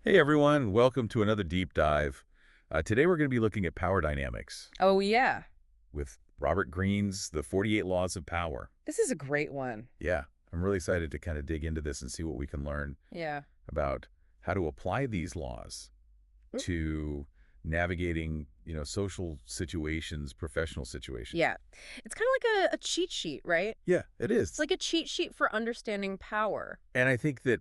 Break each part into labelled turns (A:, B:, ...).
A: Hey everyone, welcome to another deep dive. Today we're going to be looking at power dynamics
B: Oh, yeah.
A: with Robert Greene's The 48 Laws of Power.
B: This is a great one.
A: Yeah, I'm really excited to kind of dig into this and see what we can learn
B: Yeah.
A: about how to apply these laws
B: Mm.
A: to navigating, social situations, professional situations.
B: Yeah. It's kind of like a cheat sheet, right?
A: Yeah, it
B: It's
A: is.
B: like a cheat sheet for understanding power.
A: And I think that,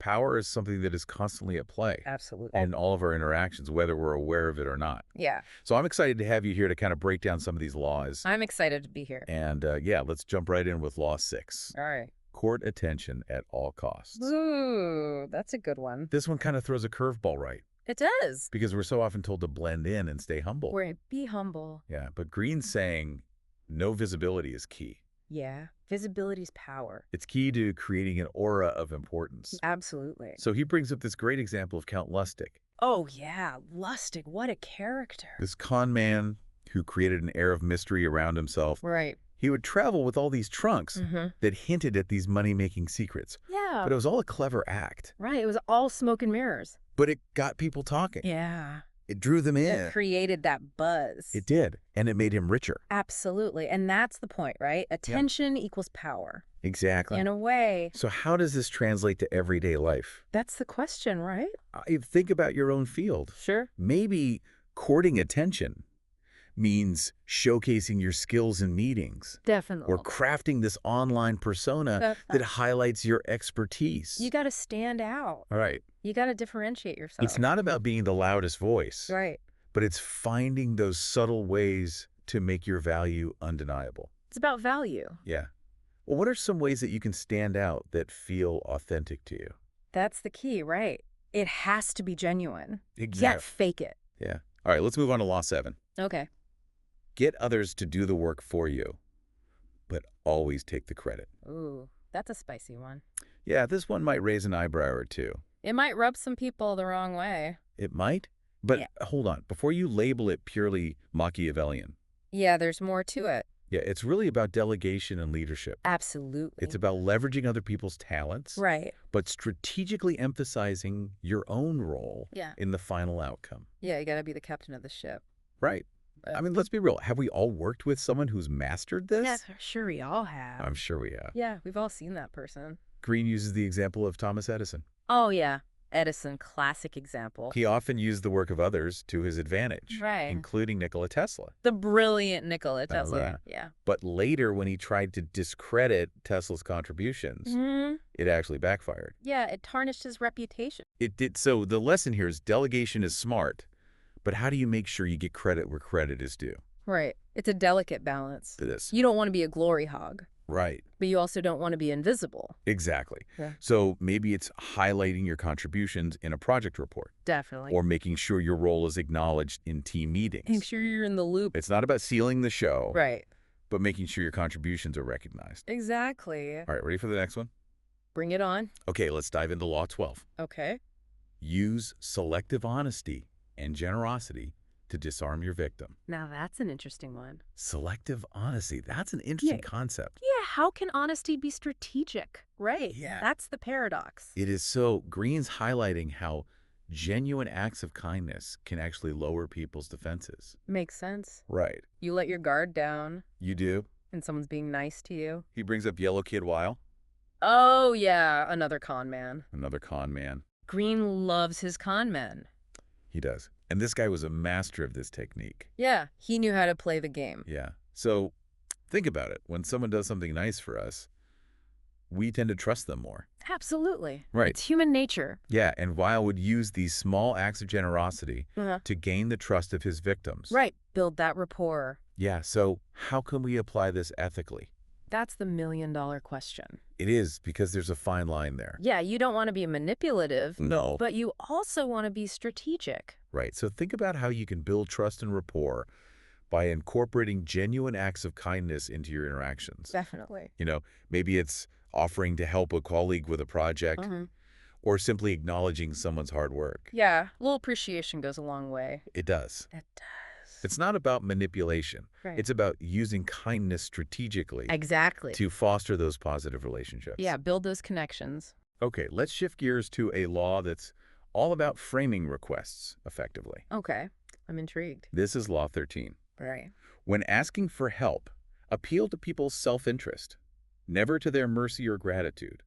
A: power is something that is constantly at play
B: Absolutely.
A: in all of our interactions, whether we're aware of it or not.
B: Yeah.
A: So I'm excited to have you here to kind of break down some of these laws.
B: I'm excited to be here.
A: And yeah, let's jump right in with Law 6.
B: All right.
A: Court attention at all costs.
B: Ooh, that's a good one.
A: This one kind of throws a curveball, right?
B: It does.
A: Because we're so often told to blend in and stay humble.
B: Be humble.
A: Yeah, but Greene's saying no visibility is key.
B: Yeah. Visibility's power.
A: It's key to creating an aura of importance.
B: Absolutely.
A: So he brings up this great example of Count Lustig,
B: Oh, yeah. Lustig. What a character.
A: this con man who created an air of mystery around himself.
B: Right.
A: He would travel with all these trunks
B: Mm-hmm.
A: that hinted at these money-making secrets.
B: Yeah.
A: But it was all a clever act.
B: Right. It was all smoke and mirrors.
A: But it got people talking.
B: Yeah.
A: It drew them in.
B: It created that buzz.
A: It did. And it made him richer.
B: Absolutely. And that's the point, right? Attention equals power.
A: Exactly.
B: In a way,
A: So how does this translate to everyday life?
B: that's the question, right?
A: Think about your own field.
B: Sure.
A: Maybe courting attention means showcasing your skills in meetings
B: Definitely.
A: or crafting this online persona that highlights your expertise.
B: You got to stand out.
A: All right.
B: You got to differentiate yourself.
A: It's not about being the loudest voice,
B: Right.
A: but it's finding those subtle ways to make your value undeniable.
B: It's about value.
A: Yeah. Well, what are some ways that you can stand out that feel authentic to you?
B: That's the key, right? It has to be genuine. You can't
A: Exactly.
B: fake it.
A: Yeah. All right, let's move on to Law 7.
B: Okay.
A: Get others to do the work for you, but always take the credit.
B: Ooh, that's a spicy one.
A: Yeah, this one might raise an eyebrow or two.
B: It might rub some people the wrong way.
A: It might, but
B: Yeah.
A: hold on. Before you label it purely Machiavellian,
B: Yeah, there's more to it.
A: yeah, it's really about delegation and leadership.
B: Absolutely.
A: It's about leveraging other people's talents,
B: Right.
A: but strategically emphasizing your own role
B: Yeah.
A: in the final outcome.
B: Yeah, you got to be the captain of the ship.
A: Right. I mean, let's be real. Have we all worked with someone who's mastered this?
B: Yeah, sure we all have.
A: I'm sure we have.
B: Yeah, we've all seen that person.
A: Greene uses the example of Thomas Edison.
B: Oh, yeah. Edison, classic example.
A: He often used the work of others to his advantage,
B: Right.
A: including Nikola Tesla.
B: The brilliant Nikola
A: Oh,
B: Tesla.
A: yeah.
B: Yeah.
A: But later, when he tried to discredit Tesla's contributions,
B: Hmm.
A: it actually backfired.
B: Yeah, it tarnished his reputation.
A: It did. So the lesson here is delegation is smart, but how do you make sure you get credit where credit is due?
B: Right. It's a delicate balance.
A: It is.
B: You don't want to be a glory hog,
A: Right.
B: but you also don't want to be invisible.
A: Exactly.
B: Yeah.
A: So maybe it's highlighting your contributions in a project report
B: Definitely.
A: or making sure your role is acknowledged in team meetings.
B: Make sure you're in the loop.
A: It's not about sealing the show,
B: Right.
A: but making sure your contributions are recognized.
B: Exactly.
A: All right, ready for the next one?
B: Bring it on.
A: Okay, let's dive into Law 12.
B: Okay.
A: Use selective honesty and generosity to disarm your victim.
B: Now that's an interesting one.
A: Selective honesty, that's an interesting concept.
B: Yeah, how can honesty be strategic? Right.
A: Yeah.
B: That's the paradox.
A: It is so, Greene's highlighting how genuine acts of kindness can actually lower people's defenses.
B: Makes sense.
A: Right.
B: You let your guard down
A: You do?
B: and someone's being nice to you.
A: He brings up Yellow Kid Weil,
B: Oh, yeah, another con man.
A: another con man.
B: Greene loves his con men.
A: He does. And this guy was a master of this technique.
B: Yeah, he knew how to play the game.
A: Yeah. So think about it. When someone does something nice for us, we tend to trust them more.
B: Absolutely.
A: Right.
B: It's human nature.
A: Yeah, and Weil would use these small acts of generosity
B: Uh-huh.
A: to gain the trust of his victims.
B: Right. Build that rapport.
A: Yeah, so how can we apply this ethically?
B: That's the million-dollar question.
A: It is, because there's a fine line there.
B: Yeah, you don't want to be manipulative,
A: No.
B: but you also want to be strategic.
A: Right, so think about how you can build trust and rapport by incorporating genuine acts of kindness into your interactions.
B: Definitely.
A: Maybe it's offering to help a colleague with a project or simply acknowledging someone's hard work.
B: Yeah, a little appreciation goes a long way.
A: It does.
B: It does.
A: It's not about manipulation.
B: Right.
A: It's about using kindness strategically
B: Exactly.
A: to foster those positive relationships.
B: Yeah, build those connections.
A: Okay, let's shift gears to a law that's all about framing requests effectively.
B: Okay. I'm intrigued.
A: This is Law 13.
B: Right.
A: When asking for help, appeal to people's self-interest, never to their mercy or gratitude.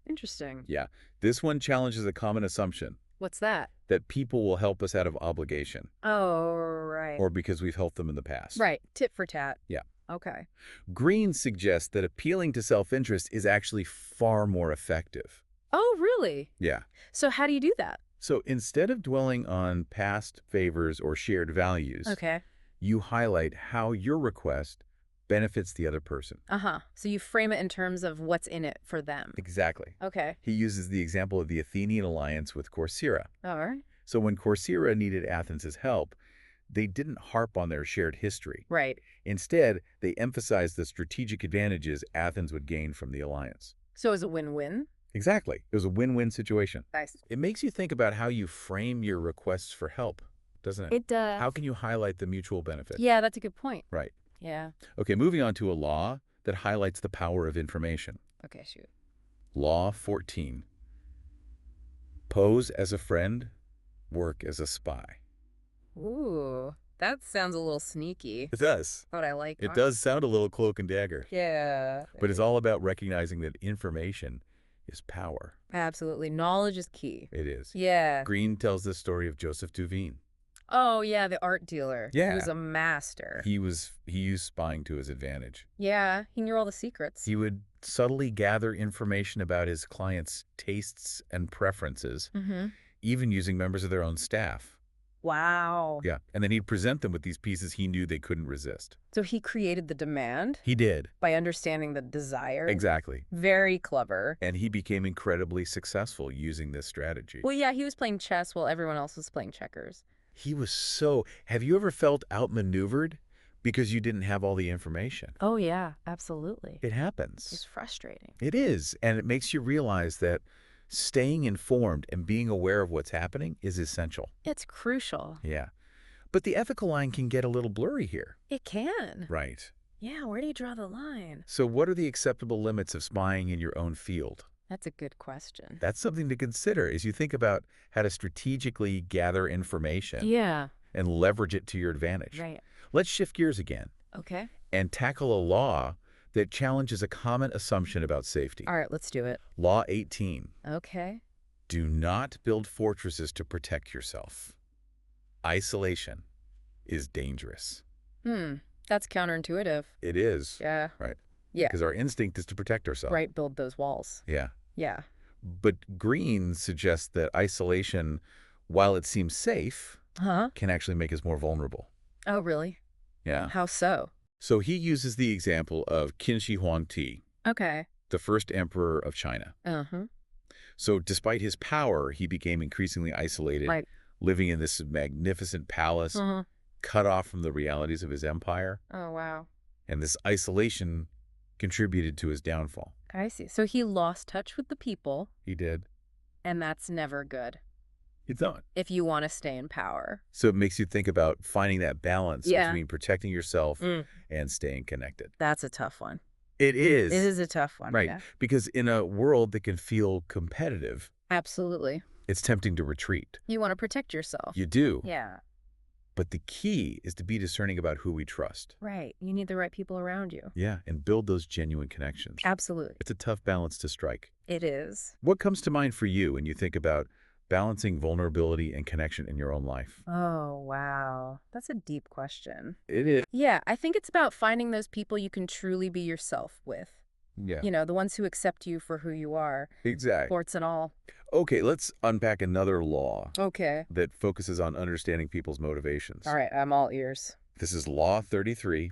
B: Interesting.
A: Yeah, this one challenges a common assumption
B: What's that?
A: that people will help us out of obligation
B: Oh, right.
A: or because we've helped them in the past.
B: Right. Tit for tat.
A: Yeah.
B: Okay.
A: Greene suggests that appealing to self-interest is actually far more effective.
B: Oh, really?
A: Yeah.
B: So how do you do that?
A: So instead of dwelling on past favors or shared values,
B: Okay.
A: you highlight how your request benefits the other person.
B: So you frame it in terms of what's in it for them.
A: Exactly.
B: Okay.
A: He uses the example of the Athenian alliance with Corcyra.
B: All right.
A: So when Corcyra needed Athens' help, they didn't harp on their shared history.
B: Right.
A: Instead, they emphasized the strategic advantages Athens would gain from the alliance.
B: So it's a win-win?
A: Exactly. It was a win-win situation.
B: Nice.
A: It makes you think about how you frame your requests for help, doesn't it?
B: It does.
A: How can you highlight the mutual benefit?
B: Yeah, that's a good point.
A: Right.
B: Yeah.
A: Okay, moving on to a law that highlights the power of information.
B: Okay, shoot.
A: Law 14. Pose as a friend, work as a spy.
B: Ooh, that sounds a little sneaky,
A: It does.
B: but I like
A: It does sound a little cloak and dagger.
B: Yeah.
A: But it's all about recognizing that information is power.
B: Absolutely. Knowledge is key.
A: It is.
B: Yeah.
A: Greene tells the story of Joseph Duveen.
B: Oh, yeah, the art dealer.
A: Yeah.
B: He was a master.
A: He used spying to his advantage.
B: Yeah, he knew all the secrets.
A: He would subtly gather information about his clients' tastes and preferences, even using members of their own staff.
B: Wow.
A: Yeah. And then he'd present them with these pieces he knew they couldn't resist.
B: So he created the demand
A: He did.
B: by understanding the desire.
A: Exactly.
B: Very clever.
A: And he became incredibly successful using this strategy.
B: Well, yeah, he was playing chess while everyone else was playing checkers.
A: He was so... Have you ever felt outmaneuvered because you didn't have all the information?
B: Oh, yeah, absolutely.
A: It happens.
B: It's frustrating.
A: It is. And it makes you realize that staying informed and being aware of what's happening is essential.
B: It's crucial.
A: Yeah. But the ethical line can get a little blurry here.
B: It can.
A: Right.
B: Yeah, where do you draw the line?
A: So what are the acceptable limits of spying in your own field?
B: That's a good question.
A: That's something to consider as you think about how to strategically gather information
B: Yeah.
A: and leverage it to your advantage.
B: Right.
A: Let's shift gears again
B: Okay.
A: and tackle a law that challenges a common assumption about safety.
B: All right, let's do it.
A: Law 18.
B: Okay.
A: Do not build fortresses to protect yourself. Isolation is dangerous.
B: That's counterintuitive.
A: It is.
B: Yeah.
A: Right.
B: Yeah.
A: Because our instinct is to protect ourselves.
B: Right, build those walls.
A: Yeah.
B: Yeah.
A: But Greene suggests that isolation, while it seems safe, can actually make us more vulnerable.
B: Oh, really?
A: Yeah.
B: How so?
A: So he uses the example of Qin Shi Huangdi,
B: Okay.
A: the first emperor of China. So despite his power, he became increasingly isolated,
B: Right.
A: living in this magnificent palace, cut off from the realities of his empire.
B: Oh, wow.
A: And this isolation contributed to his downfall.
B: I see. So he lost touch with the people,
A: He did.
B: and that's never good
A: It's not.
B: if you want to stay in power.
A: So it makes you think about finding that balance
B: Yeah.
A: between protecting yourself and staying connected.
B: That's a tough one.
A: It is.
B: It is a tough one.
A: Right.
B: Yeah.
A: Because in a world that can feel competitive,
B: Absolutely.
A: it's tempting to retreat.
B: You want to protect yourself.
A: You do.
B: Yeah.
A: But the key is to be discerning about who we trust.
B: Right. You need the right people around you.
A: Yeah. And build those genuine connections.
B: Absolutely.
A: It's a tough balance to strike.
B: It is.
A: What comes to mind for you when you think about balancing vulnerability and connection in your own life?
B: Oh, wow. That's a deep question.
A: It is.
B: Yeah, I think it's about finding those people you can truly be yourself with.
A: Yeah.
B: You know, the ones who accept you for who you are,
A: Exactly.
B: sports and all.
A: Okay, let's unpack another law
B: Okay.
A: that focuses on understanding people's motivations.
B: All right, I'm all ears.
A: This is Law 33.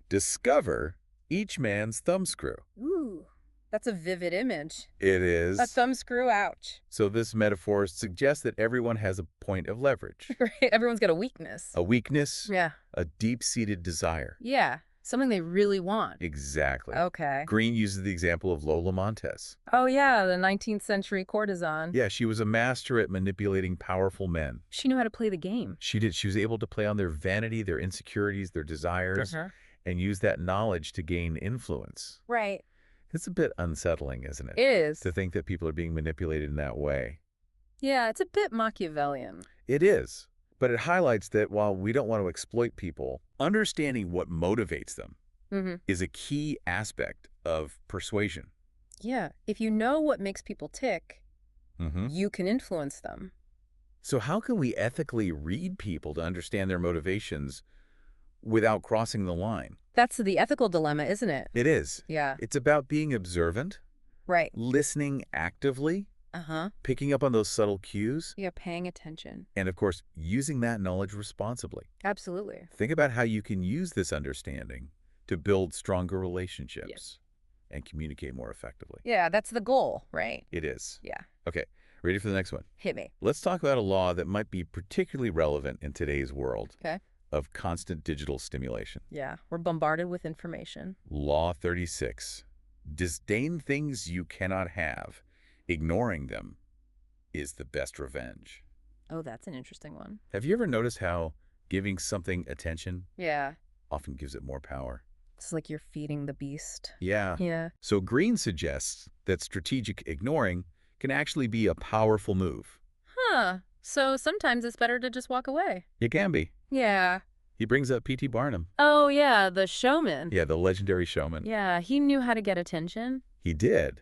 A: Discover each man's thumbscrew.
B: Ooh, that's a vivid image.
A: It is.
B: A thumbscrew, ouch.
A: So this metaphor suggests that everyone has a point of leverage,
B: Right, everyone's got a weakness.
A: a weakness,
B: Yeah.
A: a deep-seated desire.
B: Yeah, something they really want.
A: Exactly.
B: Okay.
A: Greene uses the example of Lola Montez.
B: Oh, yeah, the 19th century courtesan.
A: Yeah, she was a master at manipulating powerful men.
B: She knew how to play the game.
A: She did. She was able to play on their vanity, their insecurities, their desires, and use that knowledge to gain influence.
B: Right.
A: It's a bit unsettling, isn't it?
B: It is.
A: To think that people are being manipulated in that way.
B: Yeah, it's a bit Machiavellian.
A: It is, but it highlights that while we don't want to exploit people, understanding what motivates them
B: Mm-hmm.
A: is a key aspect of persuasion.
B: Yeah, if you know what makes people tick,
A: Hmm.
B: you can influence them.
A: So how can we ethically read people to understand their motivations without crossing the line?
B: That's the ethical dilemma, isn't it?
A: It is.
B: Yeah,
A: It's about being observant,
B: right.
A: listening actively,
B: Uh-huh.
A: picking up on those subtle cues,
B: Yeah, paying attention.
A: and of course, using that knowledge responsibly.
B: Absolutely.
A: Think about how you can use this understanding to build stronger
B: Yeah.
A: relationships and communicate more effectively.
B: Yeah, that's the goal, right?
A: It is.
B: Yeah.
A: Okay, ready for the next one?
B: Hit me.
A: Let's talk about a law that might be particularly relevant in today's world
B: Okay.
A: of constant digital stimulation.
B: Yeah, we're bombarded with information.
A: Law 36. Disdain things you cannot have. Ignoring them is the best revenge.
B: Oh, that's an interesting one.
A: Have you ever noticed how giving something attention
B: Yeah,
A: often gives it more power?
B: it's like you're feeding the beast.
A: Yeah.
B: Yeah.
A: So Greene suggests that strategic ignoring can actually be a powerful move.
B: Huh. So sometimes it's better to just walk away.
A: It can be.
B: Yeah.
A: He brings up P.T. Barnum.
B: Oh, yeah, the showman.
A: Yeah, the legendary showman.
B: Yeah, he knew how to get attention.
A: He did.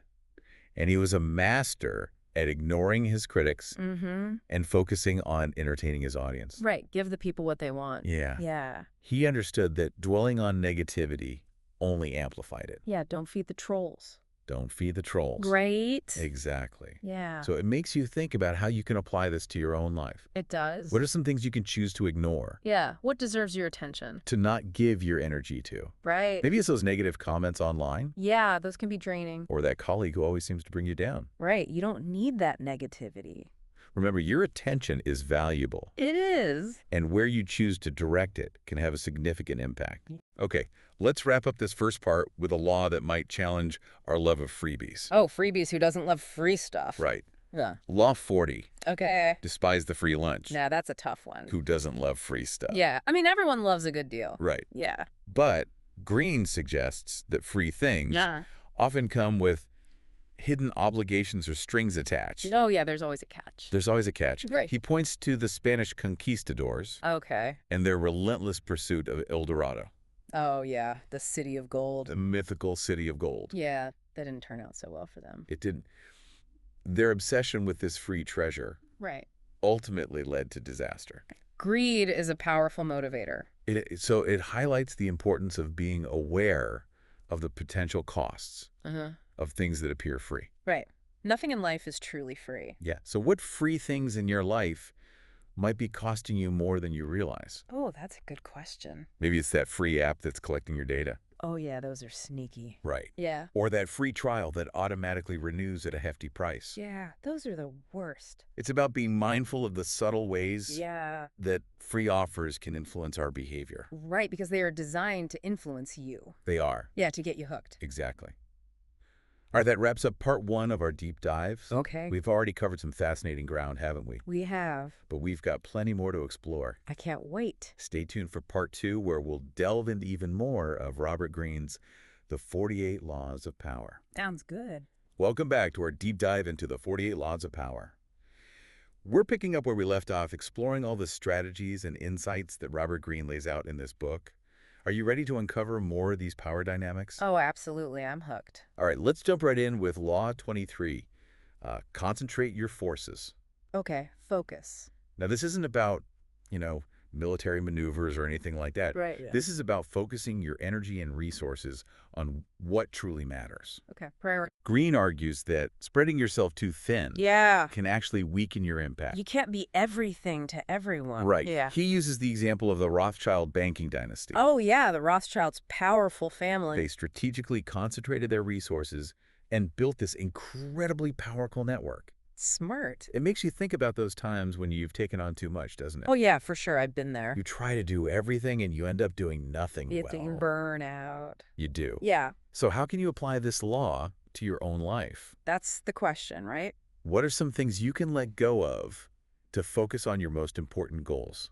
A: And he was a master at ignoring his critics
B: Mm-hmm.
A: and focusing on entertaining his audience.
B: Right, give the people what they want.
A: Yeah.
B: Yeah.
A: He understood that dwelling on negativity only amplified it.
B: Yeah, don't feed the trolls.
A: Don't feed the trolls.
B: Right?
A: Exactly.
B: Yeah.
A: So it makes you think about how you can apply this to your own life.
B: It does.
A: What are some things you can choose to ignore,
B: Yeah, what deserves your attention?
A: to not give your energy to?
B: Right.
A: Maybe it's those negative comments online
B: Yeah, those can be draining.
A: or that colleague who always seems to bring you down.
B: Right, you don't need that negativity.
A: Remember, your attention is valuable,
B: It is.
A: and where you choose to direct it can have a significant impact. Okay, let's wrap up this first part with a law that might challenge our love of freebies.
B: Oh, freebies, who doesn't love free stuff?
A: Right.
B: Yeah.
A: Law 40,
B: Okay.
A: despise the free lunch.
B: Nah, that's a tough one.
A: Who doesn't love free stuff?
B: Yeah, I mean, everyone loves a good deal.
A: Right.
B: Yeah.
A: But Greene suggests that free things often come with hidden obligations or strings attached.
B: Oh, yeah, there's always a catch.
A: There's always a catch.
B: Right.
A: He points to the Spanish conquistadors
B: Okay.
A: and their relentless pursuit of El Dorado,
B: Oh, yeah, the city of gold.
A: the mythical city of gold.
B: Yeah, that didn't turn out so well for them.
A: It didn't. Their obsession with this free treasure
B: Right.
A: ultimately led to disaster.
B: Greed is a powerful motivator.
A: So it highlights the importance of being aware of the potential costs
B: Uh-huh.
A: of things that appear free.
B: Right. Nothing in life is truly free.
A: Yeah. So what free things in your life might be costing you more than you realize?
B: Oh, that's a good question.
A: Maybe it's that free app that's collecting your data.
B: Oh, yeah, those are sneaky.
A: Right.
B: Yeah.
A: Or that free trial that automatically renews at a hefty price.
B: Yeah, those are the worst.
A: It's about being mindful of the subtle ways
B: Yeah.
A: that free offers can influence our behavior.
B: Right, because they are designed to influence you.
A: They are.
B: Yeah, to get you hooked.
A: Exactly. All right, that wraps up part one of our deep dives.
B: Okay.
A: We've already covered some fascinating ground, haven't we?
B: We have.
A: But we've got plenty more to explore.
B: I can't wait.
A: Stay tuned for part two, where we'll delve into even more of Robert Greene's The 48 Laws of Power.
B: Sounds good.
A: Welcome back to our deep dive into the 48 Laws of Power. We're picking up where we left off, exploring all the strategies and insights that Robert Greene lays out in this book. Are you ready to uncover more of these power dynamics?
B: Oh, absolutely. I'm hooked.
A: All right, let's jump right in with Law 23. Concentrate your forces.
B: Okay, focus.
A: Now, this isn't about, military maneuvers or anything like that.
B: Right. Yeah.
A: This is about focusing your energy and resources on what truly matters.
B: Okay, priority.
A: Greene argues that spreading yourself too thin
B: Yeah.
A: can actually weaken your impact.
B: You can't be everything to everyone.
A: Right.
B: Yeah.
A: He uses the example of the Rothschild banking dynasty.
B: Oh, yeah, the Rothschilds' powerful family.
A: They strategically concentrated their resources and built this incredibly powerful network.
B: Smart.
A: It makes you think about those times when you've taken on too much, doesn't it?
B: Oh, yeah, for sure. I've been there.
A: You try to do everything and you end up doing nothing
B: You
A: well.
B: burn out.
A: You do.
B: Yeah,
A: So how can you apply this law to your own life?
B: that's the question, right?
A: What are some things you can let go of to focus on your most important goals?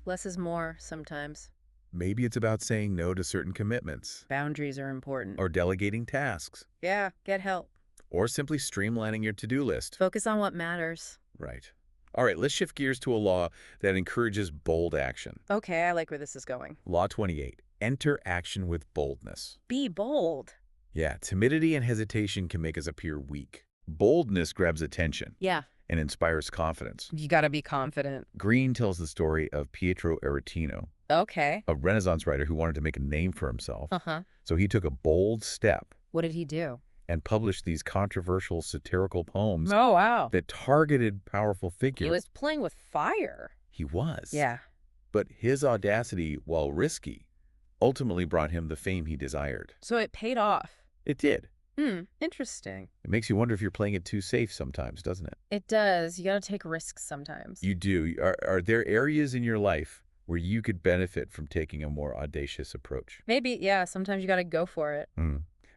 B: Less is more sometimes.
A: Maybe it's about saying no to certain commitments
B: Boundaries are important.
A: or delegating tasks.
B: Yeah, get help.
A: Or simply streamlining your to-do list.
B: Focus on what matters.
A: Right. All right, let's shift gears to a law that encourages bold action.
B: Okay, I like where this is going.
A: Law 28. Enter action with boldness.
B: Be bold.
A: Yeah, timidity and hesitation can make us appear weak. Boldness grabs attention
B: Yeah.
A: and inspires confidence.
B: You gotta be confident.
A: Greene tells the story of Pietro Aretino,
B: Okay.
A: a Renaissance writer who wanted to make a name for himself.
B: Uh-huh.
A: So he took a bold step
B: What did he do?
A: and published these controversial satirical poems
B: Oh, wow.
A: that targeted powerful figures.
B: He was playing with fire.
A: He was.
B: Yeah.
A: But his audacity, while risky, ultimately brought him the fame he desired.
B: So it paid off.
A: It did.
B: Interesting.
A: It makes you wonder if you're playing it too safe sometimes, doesn't it?
B: It does. You gotta take risks sometimes.
A: You do. Are there areas in your life where you could benefit from taking a more audacious approach?
B: Maybe, yeah, sometimes you gotta go for it.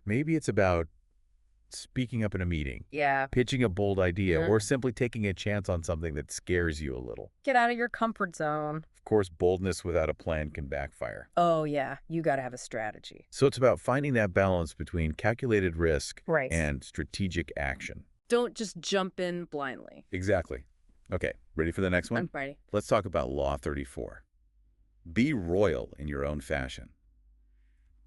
A: Maybe it's about speaking up in a meeting,
B: Yeah.
A: pitching a bold idea,
B: Mhm.
A: or simply taking a chance on something that scares you a little.
B: Get out of your comfort zone.
A: Of course, boldness without a plan can backfire.
B: Oh, yeah. You gotta have a strategy.
A: So it's about finding that balance between calculated risk
B: Right.
A: and strategic action.
B: Don't just jump in blindly.
A: Exactly. Okay, ready for the next one?
B: I'm ready.
A: Let's talk about Law 34. Be royal in your own fashion.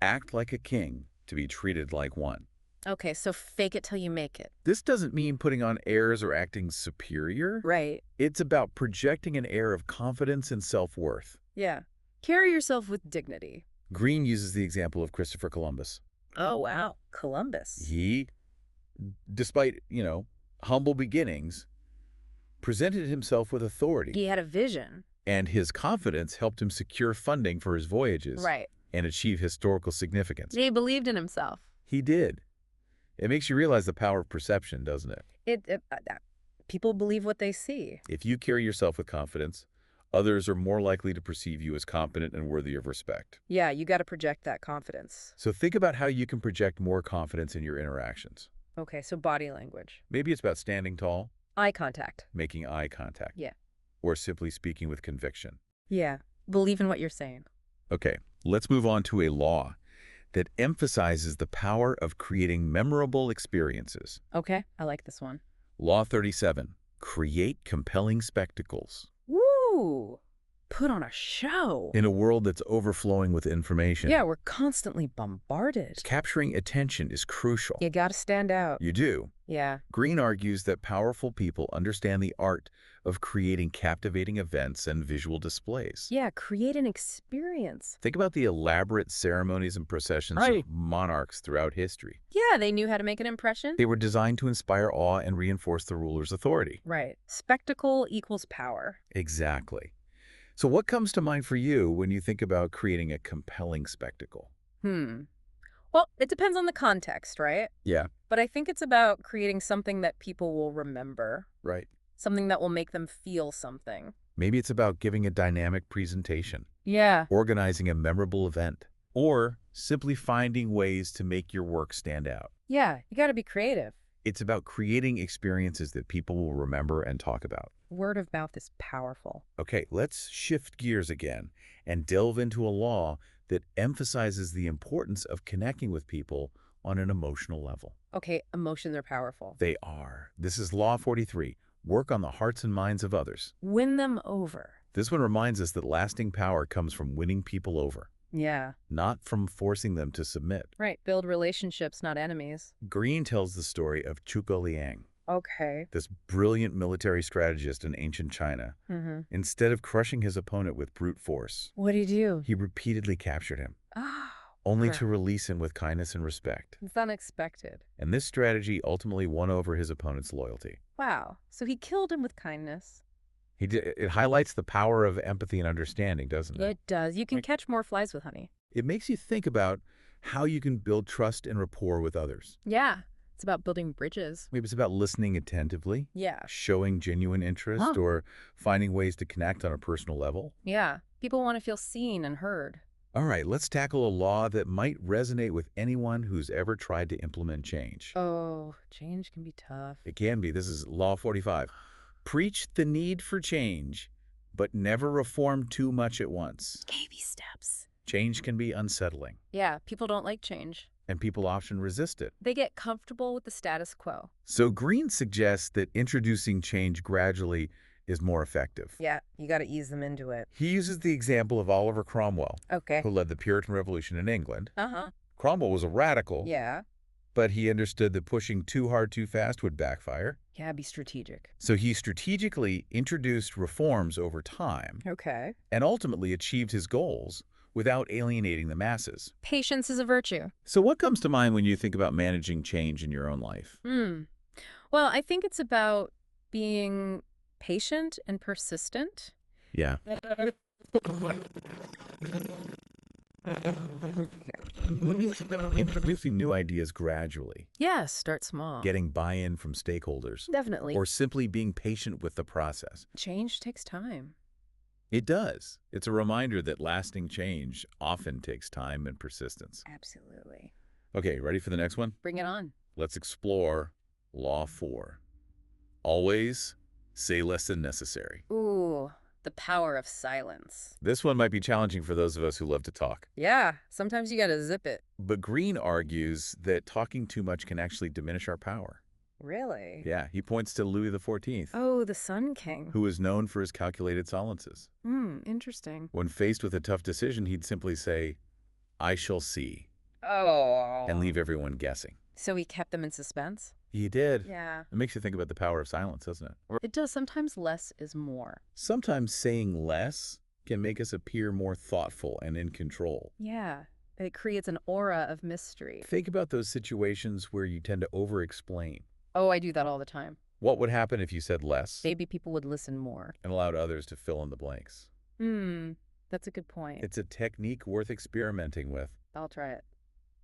A: Act like a king to be treated like one.
B: Okay, so fake it till you make it.
A: This doesn't mean putting on airs or acting superior.
B: Right.
A: It's about projecting an air of confidence and self-worth.
B: Yeah. Carry yourself with dignity.
A: Greene uses the example of Christopher Columbus.
B: Oh, wow. Columbus.
A: He, despite, humble beginnings, presented himself with authority.
B: He had a vision.
A: And his confidence helped him secure funding for his voyages.
B: Right.
A: And achieve historical significance.
B: He believed in himself.
A: He did. It makes you realize the power of perception, doesn't it?
B: People believe what they see.
A: If you carry yourself with confidence, others are more likely to perceive you as competent and worthy of respect.
B: Yeah, you got to project that confidence.
A: So think about how you can project more confidence in your interactions.
B: Okay, so body language.
A: Maybe it's about standing tall,
B: Eye contact.
A: making eye contact.
B: Yeah.
A: Or simply speaking with conviction.
B: Yeah. Believe in what you're saying.
A: Okay, let's move on to a law that emphasizes the power of creating memorable experiences.
B: Okay, I like this one.
A: Law 37. Create compelling spectacles.
B: Woo! Put on a show.
A: In a world that's overflowing with information,
B: Yeah, we're constantly bombarded.
A: capturing attention is crucial.
B: You got to stand out.
A: You do.
B: Yeah.
A: Greene argues that powerful people understand the art of creating captivating events and visual displays.
B: Yeah, create an experience.
A: Think about the elaborate ceremonies and processions
B: Right.
A: of monarchs throughout history.
B: Yeah, they knew how to make an impression.
A: They were designed to inspire awe and reinforce the ruler's authority.
B: Right. Spectacle equals power.
A: Exactly. So what comes to mind for you when you think about creating a compelling spectacle?
B: Well, it depends on the context, right?
A: Yeah.
B: But I think it's about creating something that people will remember,
A: Right.
B: something that will make them feel something.
A: Maybe it's about giving a dynamic presentation,
B: Yeah.
A: organizing a memorable event, or simply finding ways to make your work stand out.
B: Yeah, you got to be creative.
A: It's about creating experiences that people will remember and talk about.
B: Word of mouth is powerful.
A: Okay, let's shift gears again and delve into a law that emphasizes the importance of connecting with people on an emotional level.
B: Okay, emotions are powerful.
A: They are. This is Law 43. Work on the hearts and minds of others.
B: Win them over.
A: This one reminds us that lasting power comes from winning people over,
B: Yeah.
A: not from forcing them to submit.
B: Right, build relationships, not enemies.
A: Greene tells the story of Zhuge Liang,
B: Okay.
A: this brilliant military strategist in ancient China. Instead of crushing his opponent with brute force,
B: What do you do?
A: he repeatedly captured him,
B: Oh,
A: only to release him with kindness and respect.
B: it's unexpected.
A: And this strategy ultimately won over his opponent's loyalty.
B: Wow. So he killed him with kindness.
A: It highlights the power of empathy and understanding, doesn't it?
B: It does. You can
A: Like-
B: catch more flies with honey.
A: It makes you think about how you can build trust and rapport with others.
B: Yeah. It's about building bridges.
A: Maybe it's about listening attentively,
B: Yeah.
A: showing genuine interest,
B: Huh.
A: or finding ways to connect on a personal level.
B: Yeah. People want to feel seen and heard.
A: All right, let's tackle a law that might resonate with anyone who's ever tried to implement change.
B: Oh, change can be tough.
A: It can be. This is Law 45. Preach the need for change, but never reform too much at once.
B: Baby steps.
A: Change can be unsettling.
B: Yeah, people don't like change.
A: and people often resist it.
B: They get comfortable with the status quo.
A: So Greene suggests that introducing change gradually is more effective.
B: Yeah, you got to ease them into it.
A: He uses the example of Oliver Cromwell,
B: Okay.
A: who led the Puritan Revolution in England.
B: Uh-huh.
A: Cromwell was a radical,
B: Yeah.
A: but he understood that pushing too hard too fast would backfire.
B: Yeah, be strategic.
A: So he strategically introduced reforms over time
B: Okay.
A: and ultimately achieved his goals without alienating the masses.
B: Patience is a virtue.
A: So what comes to mind when you think about managing change in your own life?
B: Well, I think it's about being patient and persistent.
A: Yeah. Introducing new ideas gradually,
B: Yeah, start small.
A: getting buy-in from stakeholders,
B: Definitely.
A: or simply being patient with the process.
B: Change takes time.
A: It does. It's a reminder that lasting change often takes time and persistence.
B: Absolutely.
A: Okay, ready for the next one?
B: Bring it on.
A: Let's explore Law 4. Always say less than necessary.
B: Ooh, the power of silence.
A: This one might be challenging for those of us who love to talk.
B: Yeah, sometimes you gotta zip it.
A: But Greene argues that talking too much can actually diminish our power.
B: Really?
A: Yeah, he points to Louis XIV,
B: Oh, the Sun King.
A: who was known for his calculated silences.
B: Interesting.
A: When faced with a tough decision, he'd simply say, "I shall see,"
B: Oh.
A: and leave everyone guessing.
B: So he kept them in suspense?
A: He did.
B: Yeah.
A: It makes you think about the power of silence, doesn't it?
B: It does. Sometimes less is more.
A: Sometimes saying less can make us appear more thoughtful and in control.
B: Yeah. It creates an aura of mystery.
A: Think about those situations where you tend to over-explain.
B: Oh, I do that all the time.
A: What would happen if you said less
B: Maybe people would listen more.
A: and allowed others to fill in the blanks?
B: That's a good point.
A: It's a technique worth experimenting with.
B: I'll try it.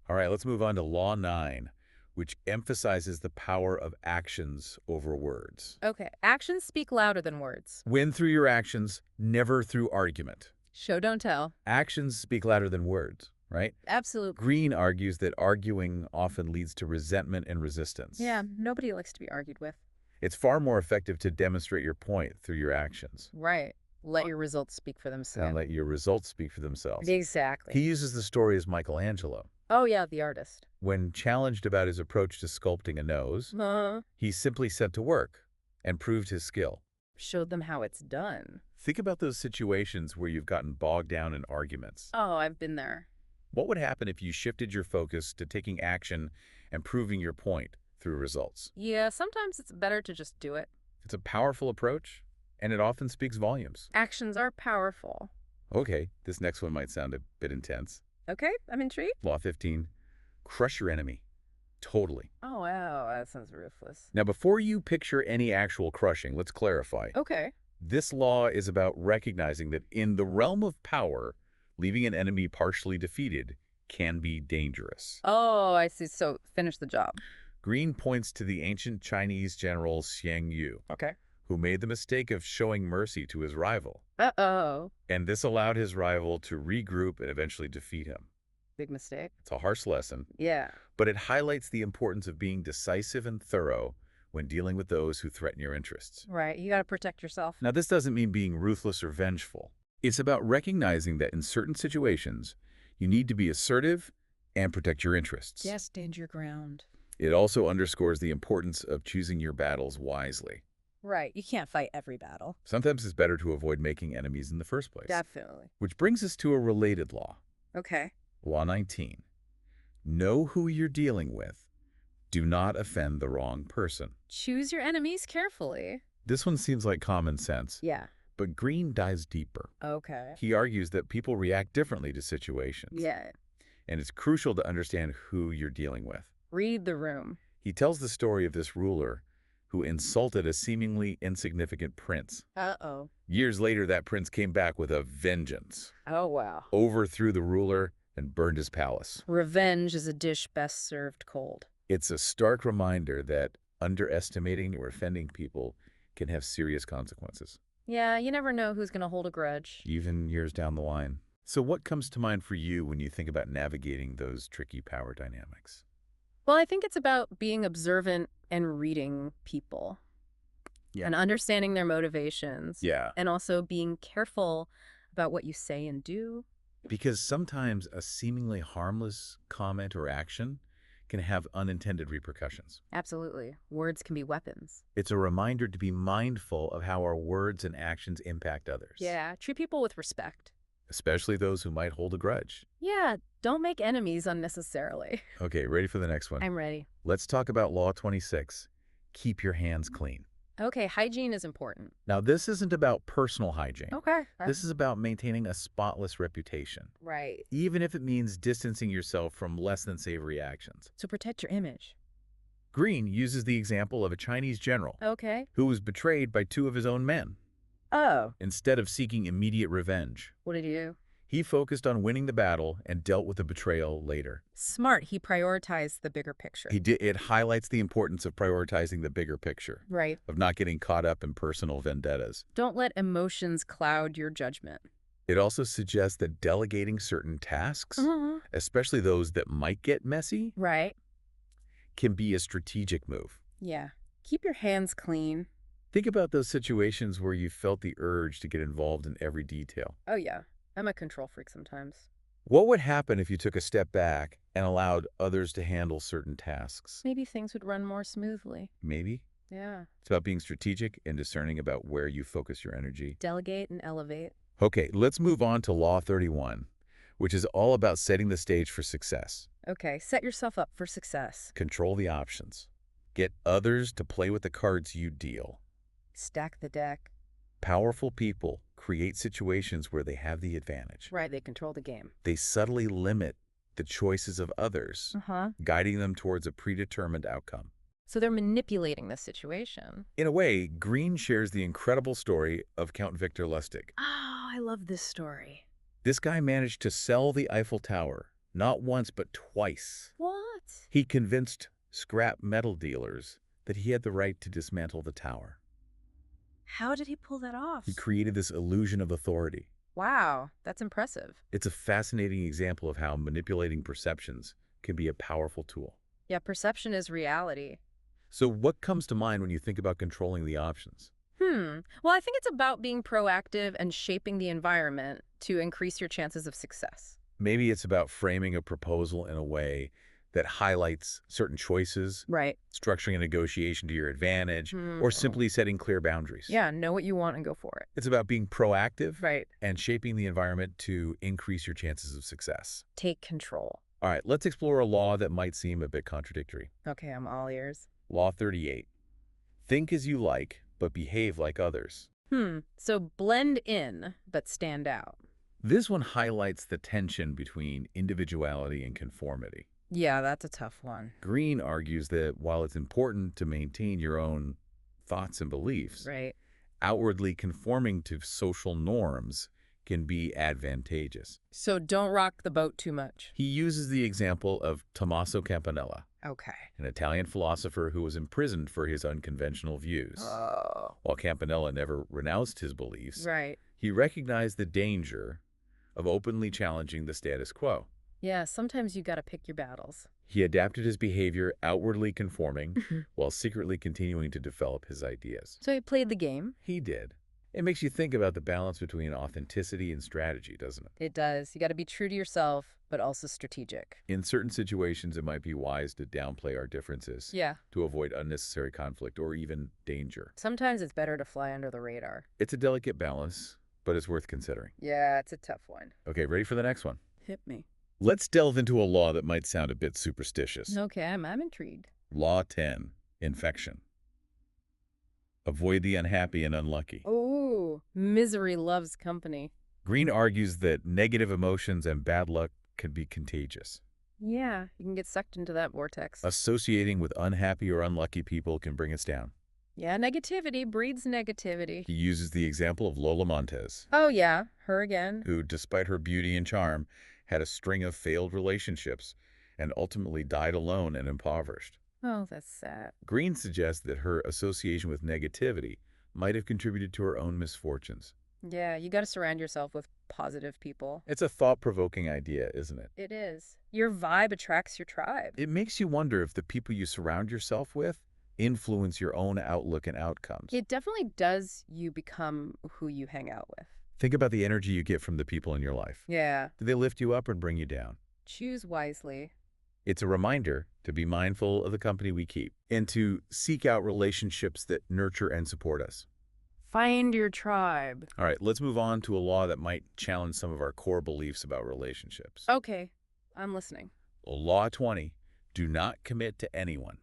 A: All right, let's move on to Law 9, which emphasizes the power of actions over words.
B: Okay. Actions speak louder than words.
A: Win through your actions, never through argument.
B: Show, don't tell.
A: Actions speak louder than words, right?
B: Absolutely.
A: Greene argues that arguing often leads to resentment and resistance.
B: Yeah, nobody likes to be argued with.
A: It's far more effective to demonstrate your point through your actions
B: Right. Let your results speak for themselves.
A: and let your results speak for themselves.
B: Exactly.
A: He uses the story as Michelangelo.
B: Oh, yeah, the artist.
A: When challenged about his approach to sculpting a nose, he simply set to work and proved his skill.
B: Showed them how it's done.
A: Think about those situations where you've gotten bogged down in arguments.
B: Oh, I've been there.
A: What would happen if you shifted your focus to taking action and proving your point through results?
B: Yeah, sometimes it's better to just do it.
A: It's a powerful approach, and it often speaks volumes.
B: Actions are powerful.
A: Okay, this next one might sound a bit intense.
B: Okay, I'm intrigued.
A: Law 15, crush your enemy. Totally.
B: Oh, wow, that sounds ruthless.
A: Now, before you picture any actual crushing, let's clarify.
B: Okay.
A: This law is about recognizing that in the realm of power, leaving an enemy partially defeated can be dangerous.
B: Oh, I see. So finish the job.
A: Greene points to the ancient Chinese general Xiang Yu,
B: Okay.
A: who made the mistake of showing mercy to his rival.
B: Uh-oh.
A: And this allowed his rival to regroup and eventually defeat him.
B: Big mistake.
A: It's a harsh lesson,
B: Yeah.
A: but it highlights the importance of being decisive and thorough when dealing with those who threaten your interests.
B: Right. You got to protect yourself.
A: Now, this doesn't mean being ruthless or vengeful. It's about recognizing that in certain situations, you need to be assertive and protect your interests.
B: Yeah, stand your ground.
A: It also underscores the importance of choosing your battles wisely.
B: Right. You can't fight every battle.
A: Sometimes it's better to avoid making enemies in the first place.
B: Definitely.
A: Which brings us to a related law.
B: Okay.
A: Law 19. Know who you're dealing with. Do not offend the wrong person.
B: Choose your enemies carefully.
A: This one seems like common sense,
B: Yeah.
A: but Greene dives deeper.
B: Okay.
A: He argues that people react differently to situations.
B: Yeah.
A: And it's crucial to understand who you're dealing with.
B: Read the room.
A: He tells the story of this ruler who insulted a seemingly insignificant prince.
B: Uh-oh.
A: Years later, that prince came back with a vengeance,
B: Oh, wow.
A: overthrew the ruler, and burned his palace.
B: Revenge is a dish best served cold.
A: It's a stark reminder that underestimating or offending people can have serious consequences,
B: Yeah, you never know who's going to hold a grudge.
A: even years down the line. So what comes to mind for you when you think about navigating those tricky power dynamics?
B: Well, I think it's about being observant and reading people.
A: Yeah.
B: And understanding their motivations.
A: Yeah.
B: And also being careful about what you say and do.
A: Because sometimes a seemingly harmless comment or action can have unintended repercussions.
B: Absolutely. Words can be weapons.
A: It's a reminder to be mindful of how our words and actions impact others,
B: Yeah, treat people with respect.
A: especially those who might hold a grudge.
B: Yeah, don't make enemies unnecessarily.
A: Okay, ready for the next one?
B: I'm ready.
A: Let's talk about Law 26. Keep your hands clean.
B: Okay, hygiene is important.
A: Now, this isn't about personal hygiene.
B: Okay.
A: This is about maintaining a spotless reputation,
B: Right.
A: even if it means distancing yourself from less than savory actions.
B: So protect your image.
A: Greene uses the example of a Chinese general
B: Okay.
A: who was betrayed by two of his own men.
B: Oh.
A: Instead of seeking immediate revenge,
B: What did he do?
A: he focused on winning the battle and dealt with the betrayal later.
B: Smart. He prioritized the bigger picture.
A: It highlights the importance of prioritizing the bigger picture,
B: Right.
A: of not getting caught up in personal vendettas.
B: Don't let emotions cloud your judgment.
A: It also suggests that delegating certain tasks, especially those that might get messy,
B: Right.
A: can be a strategic move.
B: Yeah. Keep your hands clean.
A: Think about those situations where you felt the urge to get involved in every detail.
B: Oh, yeah. I'm a control freak sometimes.
A: What would happen if you took a step back and allowed others to handle certain tasks?
B: Maybe things would run more smoothly.
A: Maybe.
B: Yeah.
A: It's about being strategic and discerning about where you focus your energy.
B: Delegate and elevate.
A: Okay, let's move on to Law 31, which is all about setting the stage for success.
B: Okay, set yourself up for success.
A: Control the options. Get others to play with the cards you deal.
B: Stack the deck.
A: Powerful people create situations where they have the advantage.
B: Right, they control the game.
A: They subtly limit the choices of others, guiding them towards a predetermined outcome.
B: So they're manipulating the situation.
A: In a way, Greene shares the incredible story of Count Victor Lustig.
B: Oh, I love this story.
A: This guy managed to sell the Eiffel Tower, not once but twice.
B: What?
A: He convinced scrap metal dealers that he had the right to dismantle the tower.
B: How did he pull that off?
A: He created this illusion of authority.
B: Wow, that's impressive.
A: It's a fascinating example of how manipulating perceptions can be a powerful tool.
B: Yeah, perception is reality.
A: So what comes to mind when you think about controlling the options?
B: Well, I think it's about being proactive and shaping the environment to increase your chances of success.
A: Maybe it's about framing a proposal in a way that highlights certain choices,
B: Right.
A: structuring a negotiation to your advantage, or simply setting clear boundaries.
B: Yeah, know what you want and go for it.
A: It's about being proactive
B: Right.
A: and shaping the environment to increase your chances of success.
B: Take control.
A: All right, let's explore a law that might seem a bit contradictory.
B: Okay, I'm all ears.
A: Law 38. Think as you like, but behave like others.
B: So blend in, but stand out.
A: This one highlights the tension between individuality and conformity.
B: Yeah, that's a tough one.
A: Greene argues that while it's important to maintain your own thoughts and beliefs,
B: Right.
A: outwardly conforming to social norms can be advantageous.
B: So don't rock the boat too much.
A: He uses the example of Tommaso Campanella,
B: Okay.
A: an Italian philosopher who was imprisoned for his unconventional views.
B: Oh.
A: While Campanella never renounced his beliefs,
B: Right.
A: he recognized the danger of openly challenging the status quo.
B: Yeah, sometimes you gotta pick your battles.
A: He adapted his behavior, outwardly conforming, while secretly continuing to develop his ideas.
B: So he played the game.
A: He did. It makes you think about the balance between authenticity and strategy, doesn't it?
B: It does. You gotta be true to yourself, but also strategic.
A: In certain situations, it might be wise to downplay our differences
B: Yeah.
A: to avoid unnecessary conflict or even danger.
B: Sometimes it's better to fly under the radar.
A: It's a delicate balance, but it's worth considering.
B: Yeah, it's a tough one.
A: Okay, ready for the next one?
B: Hit me.
A: Let's delve into a law that might sound a bit superstitious.
B: Okay, I'm intrigued.
A: Law 10, infection. Avoid the unhappy and unlucky.
B: Oh, misery loves company.
A: Greene argues that negative emotions and bad luck can be contagious.
B: Yeah, you can get sucked into that vortex.
A: Associating with unhappy or unlucky people can bring us down.
B: Yeah, negativity breeds negativity.
A: He uses the example of Lola Montez,
B: Oh, yeah, her again.
A: who, despite her beauty and charm, had a string of failed relationships and ultimately died alone and impoverished.
B: Oh, that's sad.
A: Greene suggests that her association with negativity might have contributed to her own misfortunes.
B: Yeah, you gotta surround yourself with positive people.
A: It's a thought-provoking idea, isn't it?
B: It is. Your vibe attracts your tribe.
A: It makes you wonder if the people you surround yourself with influence your own outlook and outcomes.
B: It definitely does you become who you hang out with.
A: Think about the energy you get from the people in your life.
B: Yeah.
A: Do they lift you up or bring you down?
B: Choose wisely.
A: It's a reminder to be mindful of the company we keep and to seek out relationships that nurture and support us.
B: Find your tribe.
A: All right, let's move on to a law that might challenge some of our core beliefs about relationships.
B: Okay, I'm listening.
A: Law 20, do not commit to anyone.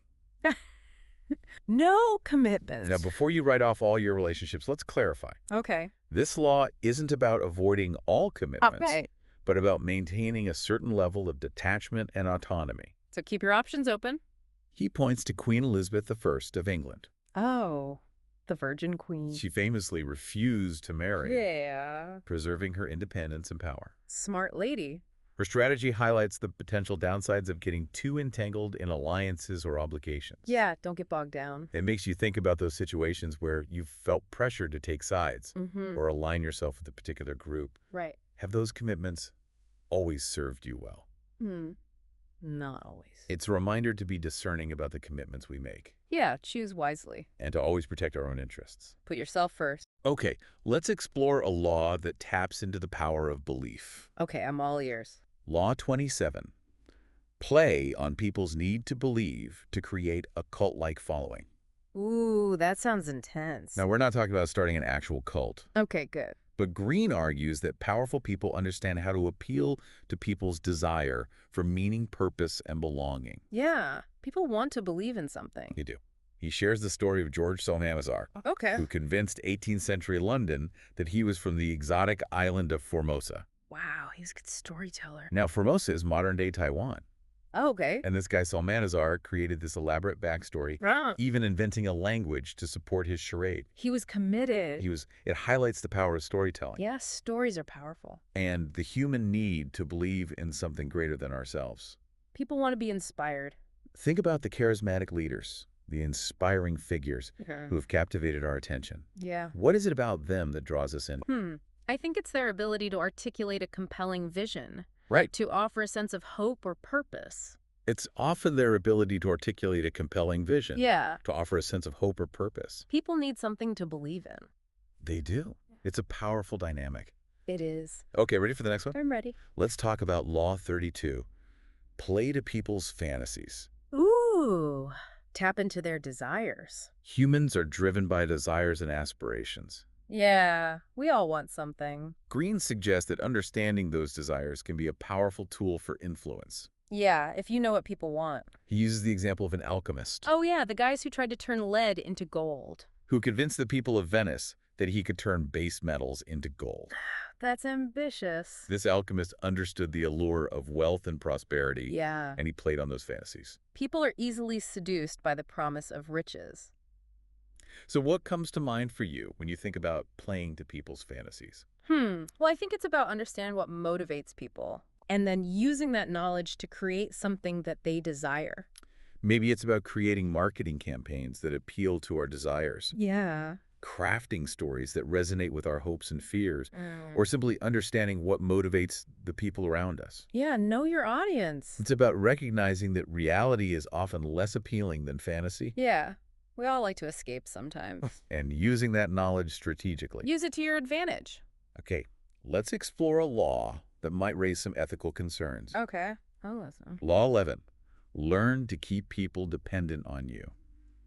B: No commitment.
A: Now, before you write off all your relationships, let's clarify.
B: Okay.
A: This law isn't about avoiding all commitments,
B: Okay.
A: but about maintaining a certain level of detachment and autonomy.
B: So keep your options open.
A: He points to Queen Elizabeth I of England.
B: Oh, the Virgin Queen.
A: She famously refused to marry,
B: Yeah.
A: preserving her independence and power.
B: Smart lady.
A: Her strategy highlights the potential downsides of getting too entangled in alliances or obligations.
B: Yeah, don't get bogged down.
A: It makes you think about those situations where you've felt pressured to take sides
B: Mm-hmm.
A: or align yourself with a particular group.
B: Right.
A: Have those commitments always served you well?
B: Not always.
A: It's a reminder to be discerning about the commitments we make
B: Yeah, choose wisely.
A: and to always protect our own interests.
B: Put yourself first.
A: Okay, let's explore a law that taps into the power of belief.
B: Okay, I'm all ears.
A: Law 27. Play on people's need to believe to create a cult-like following.
B: Ooh, that sounds intense.
A: Now, we're not talking about starting an actual cult,
B: Okay, good.
A: but Greene argues that powerful people understand how to appeal to people's desire for meaning, purpose, and belonging.
B: Yeah, people want to believe in something.
A: You do. He shares the story of George Salmanazar,
B: Okay.
A: who convinced 18th century London that he was from the exotic island of Formosa.
B: Wow, he's a good storyteller.
A: Now, Formosa is modern-day Taiwan,
B: Oh, okay.
A: and this guy Salmanazar created this elaborate backstory,
B: Ah.
A: even inventing a language to support his charade.
B: He was committed.
A: It highlights the power of storytelling
B: Yeah, stories are powerful.
A: and the human need to believe in something greater than ourselves.
B: People want to be inspired.
A: Think about the charismatic leaders, the inspiring figures who have captivated our attention.
B: Yeah.
A: What is it about them that draws us in?
B: I think it's their ability to articulate a compelling vision,
A: Right.
B: to offer a sense of hope or purpose.
A: It's often their ability to articulate a compelling vision,
B: Yeah.
A: to offer a sense of hope or purpose.
B: People need something to believe in.
A: They do. It's a powerful dynamic.
B: It is.
A: Okay, ready for the next one?
B: I'm ready.
A: Let's talk about Law 32. Play to people's fantasies.
B: Ooh. Tap into their desires.
A: Humans are driven by desires and aspirations.
B: Yeah, we all want something.
A: Greene suggests that understanding those desires can be a powerful tool for influence.
B: Yeah, if you know what people want.
A: He uses the example of an alchemist
B: Oh yeah, the guys who tried to turn lead into gold.
A: who convinced the people of Venice that he could turn base metals into gold.
B: That's ambitious.
A: This alchemist understood the allure of wealth and prosperity,
B: Yeah.
A: and he played on those fantasies.
B: People are easily seduced by the promise of riches.
A: So what comes to mind for you when you think about playing to people's fantasies?
B: Well, I think it's about understanding what motivates people and then using that knowledge to create something that they desire.
A: Maybe it's about creating marketing campaigns that appeal to our desires,
B: Yeah.
A: crafting stories that resonate with our hopes and fears, or simply understanding what motivates the people around us.
B: Yeah, know your audience.
A: It's about recognizing that reality is often less appealing than fantasy
B: Yeah. We all like to escape sometimes.
A: and using that knowledge strategically.
B: Use it to your advantage.
A: Okay, let's explore a law that might raise some ethical concerns.
B: Okay. I'll listen.
A: Law 11, learn to keep people dependent on you.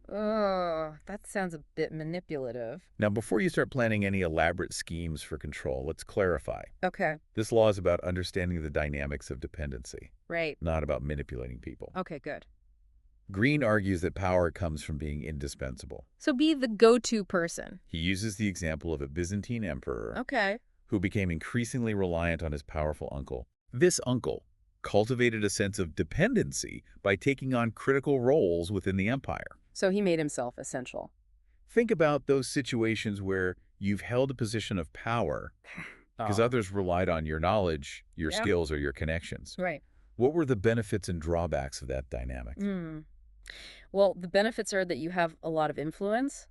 B: Oh, that sounds a bit manipulative.
A: Now, before you start planning any elaborate schemes for control, let's clarify.
B: Okay.
A: This law is about understanding the dynamics of dependency,
B: Right.
A: not about manipulating people.
B: Okay, good.
A: Greene argues that power comes from being indispensable.
B: So be the go-to person.
A: He uses the example of a Byzantine emperor
B: Okay.
A: who became increasingly reliant on his powerful uncle. This uncle cultivated a sense of dependency by taking on critical roles within the empire.
B: So he made himself essential.
A: Think about those situations where you've held a position of power because
B: Oh.
A: others relied on your knowledge, your
B: Yeah.
A: skills, or your connections.
B: Right.
A: What were the benefits and drawbacks of that dynamic?
B: Well, the benefits are that you have a lot of influence,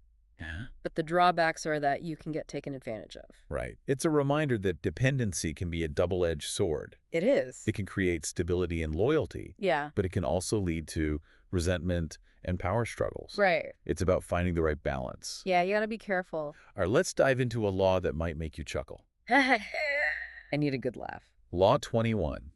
B: but the drawbacks are that you can get taken advantage of.
A: Right. It's a reminder that dependency can be a double-edged sword.
B: It is.
A: It can create stability and loyalty,
B: Yeah.
A: but it can also lead to resentment and power struggles.
B: Right.
A: It's about finding the right balance.
B: Yeah, you gotta be careful.
A: All right, let's dive into a law that might make you chuckle.
B: I need a good laugh.
A: Law 21.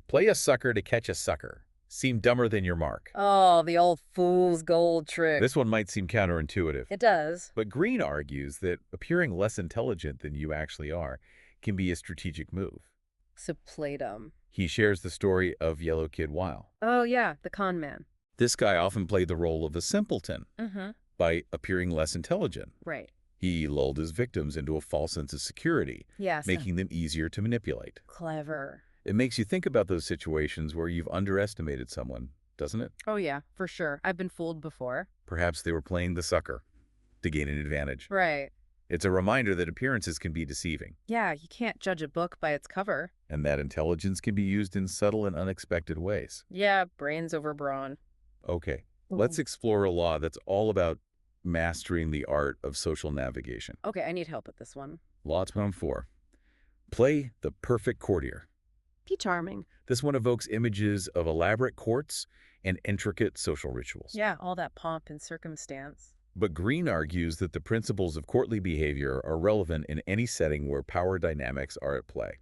A: Play a sucker to catch a sucker. Seem dumber than your mark.
B: Oh, the old fool's gold trick.
A: This one might seem counterintuitive,
B: It does.
A: but Greene argues that appearing less intelligent than you actually are can be a strategic move.
B: So play dumb.
A: He shares the story of Yellow Kid Weil.
B: Oh, yeah, the con man.
A: This guy often played the role of a simpleton
B: Mm-hmm.
A: by appearing less intelligent.
B: Right.
A: He lulled his victims into a false sense of security,
B: Yes.
A: making them easier to manipulate.
B: Clever.
A: It makes you think about those situations where you've underestimated someone, doesn't it?
B: Oh, yeah, for sure. I've been fooled before.
A: Perhaps they were playing the sucker to gain an advantage.
B: Right.
A: It's a reminder that appearances can be deceiving,
B: Yeah, you can't judge a book by its cover.
A: and that intelligence can be used in subtle and unexpected ways.
B: Yeah, brains over brawn.
A: Okay, let's explore a law that's all about mastering the art of social navigation.
B: Okay, I need help with this one.
A: Law 24. Play the perfect courtier.
B: Be charming.
A: This one evokes images of elaborate courts and intricate social rituals.
B: Yeah, all that pomp and circumstance.
A: But Greene argues that the principles of courtly behavior are relevant in any setting where power dynamics are at play.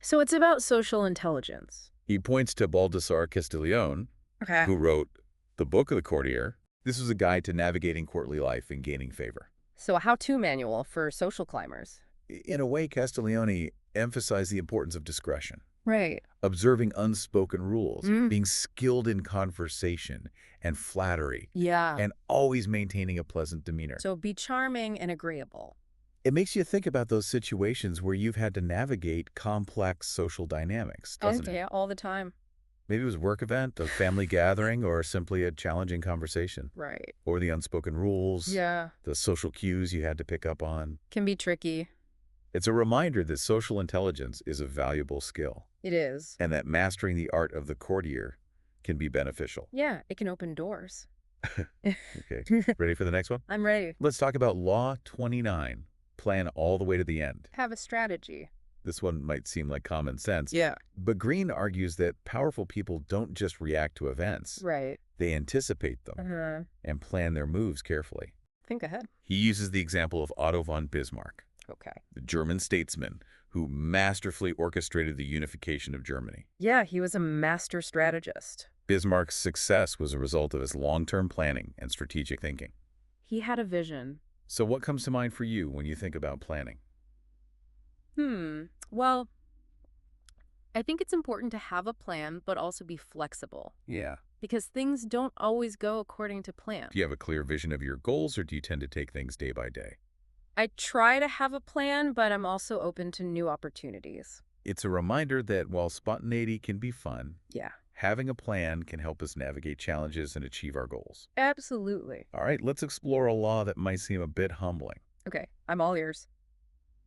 B: So it's about social intelligence.
A: He points to Baldassare Castiglione,
B: Okay.
A: who wrote The Book of the Courtier. This was a guide to navigating courtly life and gaining favor.
B: So a how-to manual for social climbers.
A: In a way, Castiglione emphasized the importance of discretion,
B: Right.
A: observing unspoken rules,
B: Mm.
A: being skilled in conversation and flattery,
B: Yeah.
A: and always maintaining a pleasant demeanor.
B: So be charming and agreeable.
A: It makes you think about those situations where you've had to navigate complex social dynamics, doesn't it?
B: Yeah, all the time.
A: Maybe it was a work event, a family gathering, or simply a challenging conversation.
B: Right.
A: Or the unspoken rules,
B: Yeah.
A: the social cues you had to pick up on.
B: Can be tricky.
A: It's a reminder that social intelligence is a valuable skill,
B: It is.
A: and that mastering the art of the courtier can be beneficial.
B: Yeah, it can open doors.
A: Okay, ready for the next one?
B: I'm ready.
A: Let's talk about Law 29, plan all the way to the end.
B: Have a strategy.
A: This one might seem like common sense,
B: Yeah.
A: but Greene argues that powerful people don't just react to events.
B: Right.
A: They anticipate them
B: Uh-huh.
A: and plan their moves carefully.
B: Think ahead.
A: He uses the example of Otto von Bismarck,
B: Okay.
A: the German statesman who masterfully orchestrated the unification of Germany.
B: Yeah, he was a master strategist.
A: Bismarck's success was a result of his long-term planning and strategic thinking.
B: He had a vision.
A: So what comes to mind for you when you think about planning?
B: Well, I think it's important to have a plan, but also be flexible.
A: Yeah.
B: Because things don't always go according to plan.
A: Do you have a clear vision of your goals, or do you tend to take things day by day?
B: I try to have a plan, but I'm also open to new opportunities.
A: It's a reminder that while spontaneity can be fun,
B: Yeah.
A: having a plan can help us navigate challenges and achieve our goals.
B: Absolutely.
A: All right, let's explore a law that might seem a bit humbling.
B: Okay, I'm all ears.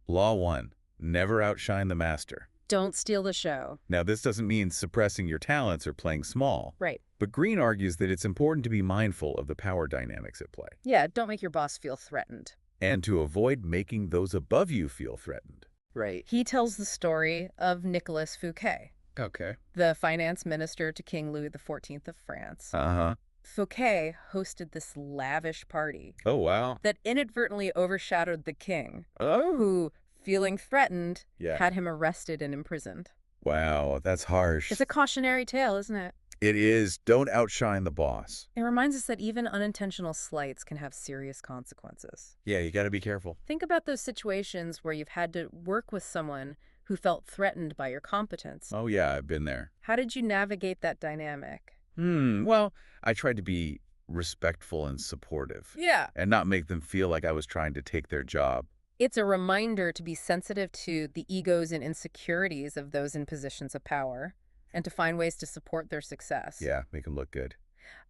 A: Law 1, never outshine the master.
B: Don't steal the show.
A: Now, this doesn't mean suppressing your talents or playing small,
B: Right.
A: but Greene argues that it's important to be mindful of the power dynamics at play
B: Yeah, don't make your boss feel threatened.
A: and to avoid making those above you feel threatened.
B: Right. He tells the story of Nicolas Fouquet,
A: Okay.
B: the finance minister to King Louis XIV of France.
A: Uh-huh.
B: Fouquet hosted this lavish party
A: Oh, wow.
B: that inadvertently overshadowed the king,
A: Oh.
B: who, feeling threatened,
A: Yeah.
B: had him arrested and imprisoned.
A: Wow, that's harsh.
B: It's a cautionary tale, isn't it?
A: It is. Don't outshine the boss.
B: It reminds us that even unintentional slights can have serious consequences.
A: Yeah, you got to be careful.
B: Think about those situations where you've had to work with someone who felt threatened by your competence.
A: Oh, yeah, I've been there.
B: How did you navigate that dynamic?
A: Well, I tried to be respectful and supportive
B: Yeah.
A: and not make them feel like I was trying to take their job.
B: It's a reminder to be sensitive to the egos and insecurities of those in positions of power and to find ways to support their success.
A: Yeah, make them look good.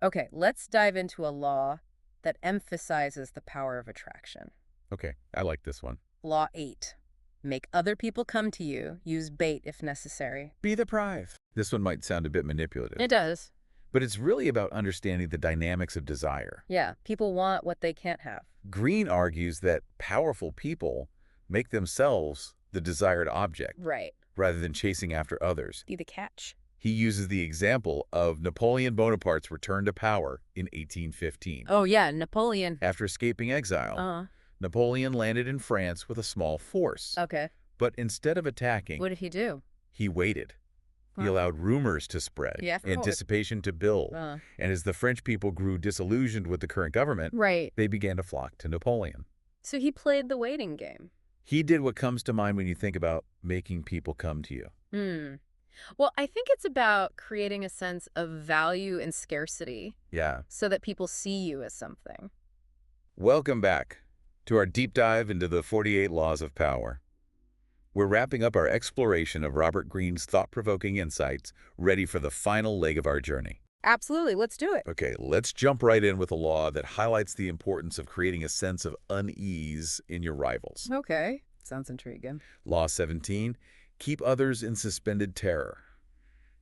B: Okay, let's dive into a law that emphasizes the power of attraction.
A: Okay, I like this one.
B: Law 8. Make other people come to you. Use bait if necessary.
A: Be the prize. This one might sound a bit manipulative,
B: It does.
A: but it's really about understanding the dynamics of desire.
B: Yeah, people want what they can't have.
A: Greene argues that powerful people make themselves the desired object
B: Right.
A: rather than chasing after others.
B: Be the catch.
A: He uses the example of Napoleon Bonaparte's return to power in 1815.
B: Oh, yeah, Napoleon.
A: After escaping exile,
B: Uh-huh.
A: Napoleon landed in France with a small force.
B: Okay.
A: But instead of attacking,
B: What did he do?
A: he waited. He
B: Huh.
A: allowed rumors to spread,
B: Yeah,
A: anticipation to build. And as the French people grew disillusioned with the current government,
B: right.
A: they began to flock to Napoleon.
B: So he played the waiting game.
A: He did what comes to mind when you think about making people come to you.
B: Hmm. Well, I think it's about creating a sense of value and scarcity
A: Yeah.
B: so that people see you as something.
A: Welcome back to our deep dive into the 48 Laws of Power. We're wrapping up our exploration of Robert Greene's thought-provoking insights, ready for the final leg of our journey.
B: Absolutely. Let's do it.
A: Okay, let's jump right in with a law that highlights the importance of creating a sense of unease in your rivals.
B: Okay. Sounds intriguing.
A: Law 17, keep others in suspended terror.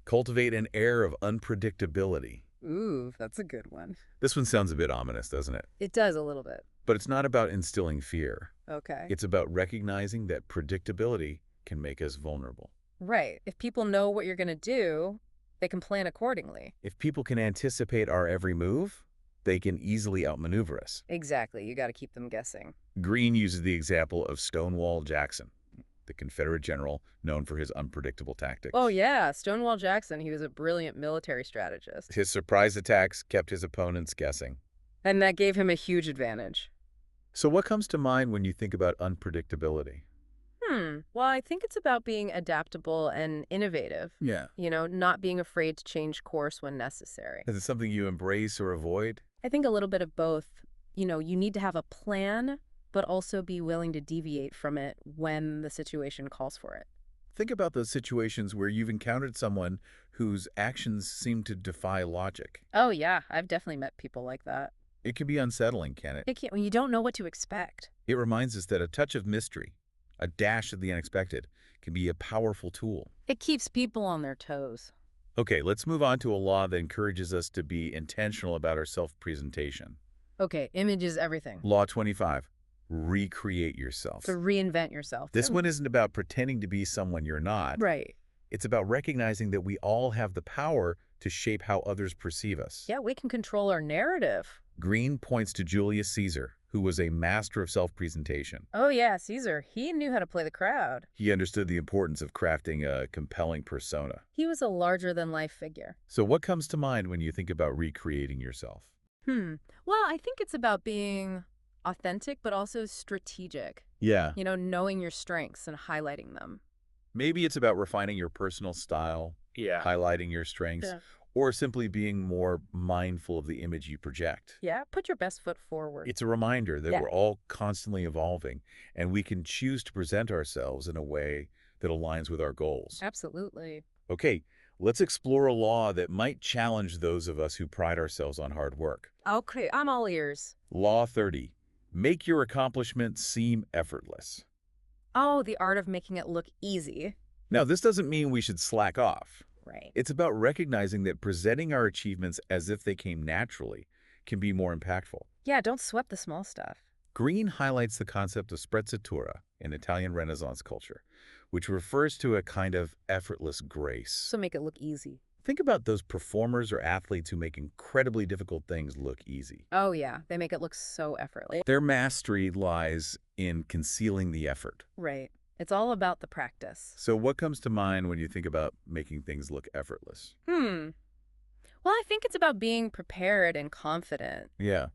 A: Cultivate an air of unpredictability.
B: Ooh, that's a good one.
A: This one sounds a bit ominous, doesn't it?
B: It does a little bit.
A: But it's not about instilling fear.
B: Okay.
A: It's about recognizing that predictability can make us vulnerable.
B: Right. If people know what you're going to do, they can plan accordingly.
A: If people can anticipate our every move, they can easily outmaneuver us.
B: Exactly. You got to keep them guessing.
A: Greene uses the example of Stonewall Jackson, the Confederate general known for his unpredictable tactics.
B: Oh, yeah. Stonewall Jackson, he was a brilliant military strategist.
A: His surprise attacks kept his opponents guessing.
B: And that gave him a huge advantage.
A: So what comes to mind when you think about unpredictability?
B: Well, I think it's about being adaptable and innovative.
A: Yeah.
B: Not being afraid to change course when necessary.
A: Is it something you embrace or avoid?
B: I think a little bit of both. You need to have a plan, but also be willing to deviate from it when the situation calls for it.
A: Think about those situations where you've encountered someone whose actions seem to defy logic.
B: Oh, yeah. I've definitely met people like that.
A: It can be unsettling, can it?
B: It can't, when you don't know what to expect.
A: It reminds us that a touch of mystery, a dash of the unexpected, can be a powerful tool.
B: It keeps people on their toes.
A: Okay, let's move on to a law that encourages us to be intentional about our self-presentation.
B: Okay, image is everything.
A: Law 25, recreate yourself.
B: To reinvent yourself.
A: This one isn't about pretending to be someone you're not.
B: Right.
A: It's about recognizing that we all have the power to shape how others perceive us.
B: Yeah, we can control our narrative.
A: Greene points to Julius Caesar, who was a master of self-presentation.
B: Oh, yeah, Caesar. He knew how to play the crowd.
A: He understood the importance of crafting a compelling persona.
B: He was a larger-than-life figure.
A: So what comes to mind when you think about recreating yourself?
B: Well, I think it's about being authentic, but also strategic.
A: Yeah.
B: Knowing your strengths and highlighting them.
A: Maybe it's about refining your personal style, highlighting your strengths, or simply being more mindful of the image you project.
B: Yeah, put your best foot forward.
A: It's a reminder that we're all constantly evolving, and we can choose to present ourselves in a way that aligns with our goals.
B: Absolutely.
A: Okay, let's explore a law that might challenge those of us who pride ourselves on hard work.
B: Okay, I'm all ears.
A: Law 30, make your accomplishments seem effortless.
B: Oh, the art of making it look easy.
A: Now, this doesn't mean we should slack off.
B: Right.
A: It's about recognizing that presenting our achievements as if they came naturally can be more impactful.
B: Yeah, don't sweat the small stuff.
A: Greene highlights the concept of sprezzatura in Italian Renaissance culture, which refers to a kind of effortless grace.
B: So make it look easy.
A: Think about those performers or athletes who make incredibly difficult things look easy.
B: Oh, yeah. They make it look so effortless.
A: Their mastery lies in concealing the effort.
B: Right. It's all about the practice.
A: So what comes to mind when you think about making things look effortless?
B: Well, I think it's about being prepared and confident.
A: Yeah.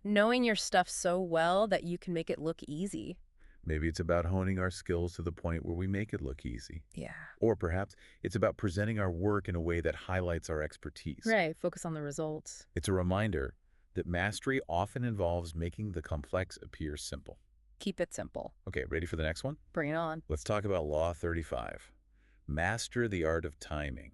B: Knowing your stuff so well that you can make it look easy.
A: Maybe it's about honing our skills to the point where we make it look easy.
B: Yeah.
A: Or perhaps it's about presenting our work in a way that highlights our expertise.
B: Right. Focus on the results.
A: It's a reminder that mastery often involves making the complex appear simple.
B: Keep it simple.
A: Okay, ready for the next one?
B: Bring it on.
A: Let's talk about Law 35. Master the art of timing.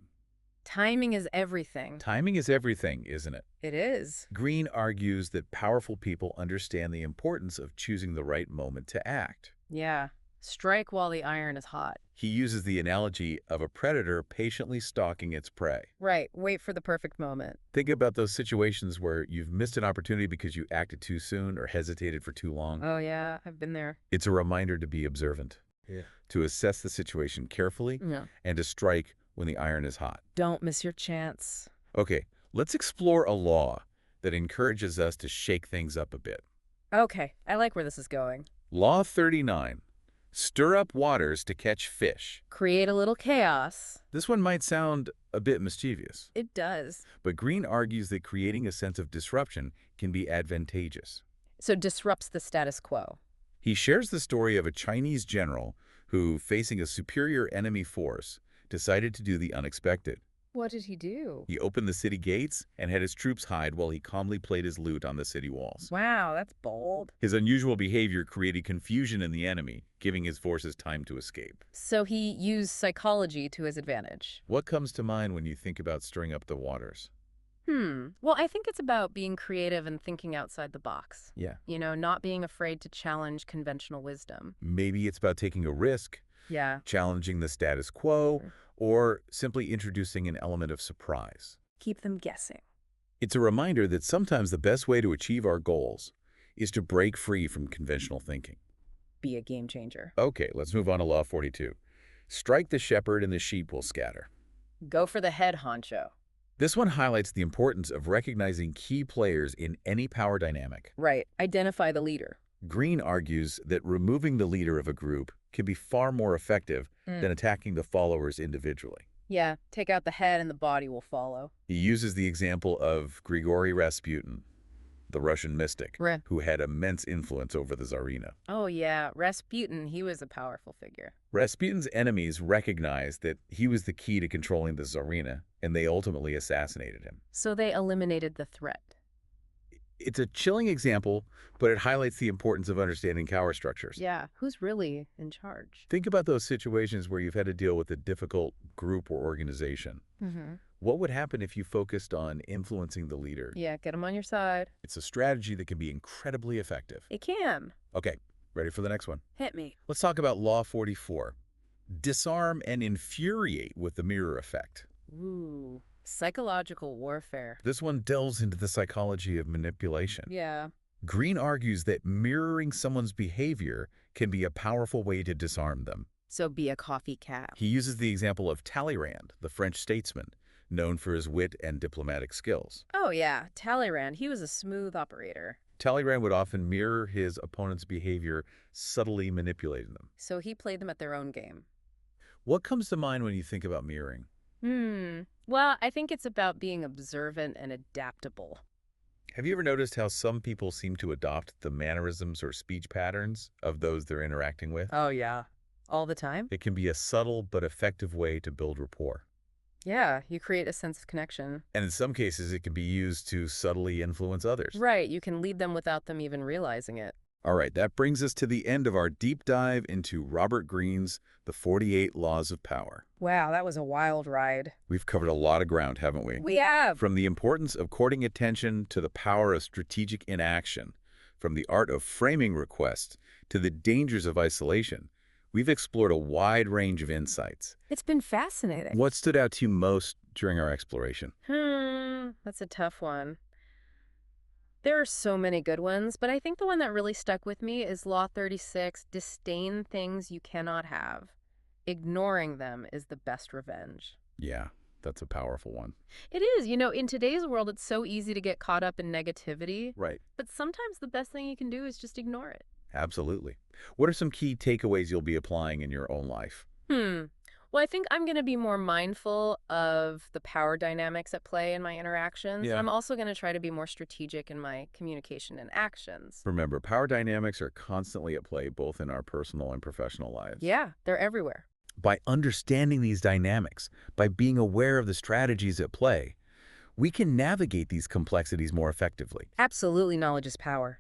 B: Timing is everything.
A: Timing is everything, isn't it?
B: It is.
A: Greene argues that powerful people understand the importance of choosing the right moment to act.
B: Yeah. Strike while the iron is hot.
A: He uses the analogy of a predator patiently stalking its prey.
B: Right. Wait for the perfect moment.
A: Think about those situations where you've missed an opportunity because you acted too soon or hesitated for too long.
B: Oh, yeah. I've been there.
A: It's a reminder to be observant, to assess the situation carefully, and to strike when the iron is hot.
B: Don't miss your chance.
A: Okay, let's explore a law that encourages us to shake things up a bit.
B: Okay. I like where this is going.
A: Law 39. Stir up waters to catch fish.
B: Create a little chaos.
A: This one might sound a bit mischievous,
B: It does.
A: but Greene argues that creating a sense of disruption can be advantageous.
B: So disrupts the status quo.
A: He shares the story of a Chinese general who, facing a superior enemy force, decided to do the unexpected.
B: What did he do?
A: He opened the city gates and had his troops hide while he calmly played his lute on the city walls.
B: Wow, that's bold.
A: His unusual behavior created confusion in the enemy, giving his forces time to escape.
B: So he used psychology to his advantage.
A: What comes to mind when you think about stirring up the waters?
B: Well, I think it's about being creative and thinking outside the box.
A: Yeah.
B: Not being afraid to challenge conventional wisdom.
A: Maybe it's about taking a risk,
B: Yeah.
A: challenging the status quo,
B: Sure.
A: or simply introducing an element of surprise.
B: Keep them guessing.
A: It's a reminder that sometimes the best way to achieve our goals is to break free from conventional thinking.
B: Be a game changer.
A: Okay, let's move on to Law 42. Strike the shepherd and the sheep will scatter.
B: Go for the head honcho.
A: This one highlights the importance of recognizing key players in any power dynamic.
B: Right. Identify the leader.
A: Greene argues that removing the leader of a group can be far more effective than attacking the followers individually.
B: Yeah. Take out the head and the body will follow.
A: He uses the example of Grigory Rasputin, the Russian mystic,
B: Right.
A: who had immense influence over the Tsarina.
B: Oh, yeah. Rasputin, he was a powerful figure.
A: Rasputin's enemies recognized that he was the key to controlling the Tsarina, and they ultimately assassinated him.
B: So they eliminated the threat.
A: It's a chilling example, but it highlights the importance of understanding power structures.
B: Yeah. Who's really in charge?
A: Think about those situations where you've had to deal with a difficult group or organization. What would happen if you focused on influencing the leader?
B: Yeah. Get them on your side.
A: It's a strategy that can be incredibly effective.
B: It can.
A: Okay, ready for the next one?
B: Hit me.
A: Let's talk about Law 44. Disarm and infuriate with the mirror effect.
B: Ooh. Psychological warfare.
A: This one delves into the psychology of manipulation.
B: Yeah.
A: Greene argues that mirroring someone's behavior can be a powerful way to disarm them.
B: So be a coffee cat.
A: He uses the example of Talleyrand, the French statesman, known for his wit and diplomatic skills.
B: Oh, yeah. Talleyrand, he was a smooth operator.
A: Talleyrand would often mirror his opponent's behavior, subtly manipulating them.
B: So he played them at their own game.
A: What comes to mind when you think about mirroring?
B: Well, I think it's about being observant and adaptable.
A: Have you ever noticed how some people seem to adopt the mannerisms or speech patterns of those they're interacting with?
B: Oh, yeah. All the time?
A: It can be a subtle but effective way to build rapport.
B: Yeah, you create a sense of connection.
A: And in some cases, it can be used to subtly influence others.
B: Right, you can lead them without them even realizing it.
A: All right, that brings us to the end of our deep dive into Robert Greene's The 48 Laws of Power.
B: Wow, that was a wild ride.
A: We've covered a lot of ground, haven't we?
B: We have.
A: From the importance of courting attention to the power of strategic inaction, from the art of framing requests to the dangers of isolation, we've explored a wide range of insights.
B: It's been fascinating.
A: What stood out to you most during our exploration?
B: That's a tough one. There are so many good ones, but I think the one that really stuck with me is Law 36, disdain things you cannot have. Ignoring them is the best revenge.
A: Yeah, that's a powerful one.
B: It is. In today's world, it's so easy to get caught up in negativity.
A: Right.
B: But sometimes the best thing you can do is just ignore it.
A: Absolutely. What are some key takeaways you'll be applying in your own life?
B: Well, I think I'm going to be more mindful of the power dynamics at play in my interactions.
A: Yeah.
B: I'm also going to try to be more strategic in my communication and actions.
A: Remember, power dynamics are constantly at play both in our personal and professional lives.
B: Yeah, they're everywhere.
A: By understanding these dynamics, by being aware of the strategies at play, we can navigate these complexities more effectively.
B: Absolutely, knowledge is power.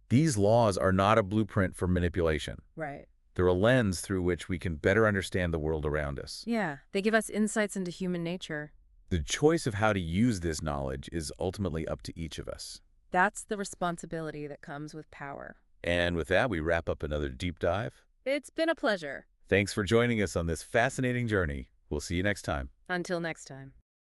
A: These laws are not a blueprint for manipulation.
B: Right.
A: They're a lens through which we can better understand the world around us.
B: Yeah, they give us insights into human nature.
A: The choice of how to use this knowledge is ultimately up to each of us.
B: That's the responsibility that comes with power.
A: And with that, we wrap up another deep dive.
B: It's been a pleasure.
A: Thanks for joining us on this fascinating journey. We'll see you next time.
B: Until next time.